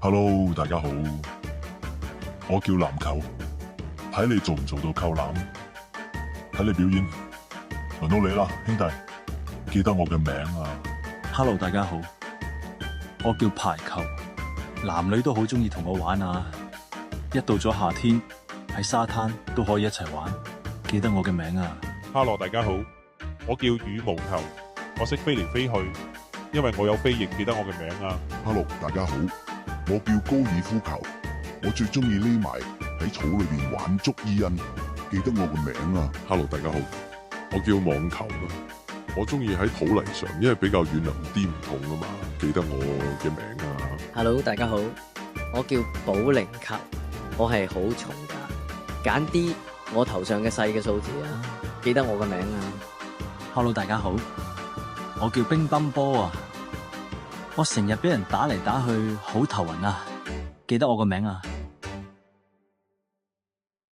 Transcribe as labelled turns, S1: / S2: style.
S1: Hello，大家好，我叫籃球，睇你做唔做到扣籃，睇你表演，輪到你啦，兄弟，記得我嘅名啊。
S2: Hello，大家好，我叫排球，男女都好中意同我玩啊！一到咗夏天，喺沙灘都可以一齊玩，記得我嘅名啊。
S3: Hello，大家好，我叫羽毛球，我識飛嚟飛去，因為我有飛翼，記得我嘅名啊。
S4: Hello，大家好，我叫高爾夫球，我最中意匿埋喺草裏邊玩捉伊人，記得我個名啊。
S5: Hello，大家好，我叫網球啊，我中意喺土泥上，因為比較軟腍啲唔痛啊嘛，記得我嘅名啊。
S6: Hello，大家好，我叫保齡球，我係好重㗎，揀啲我頭上嘅細嘅數字啊，記得我個名啊。
S2: Hello，大家好，我叫乒乓波啊，我成日俾人打嚟打去，好頭暈啊，記得我個名啊。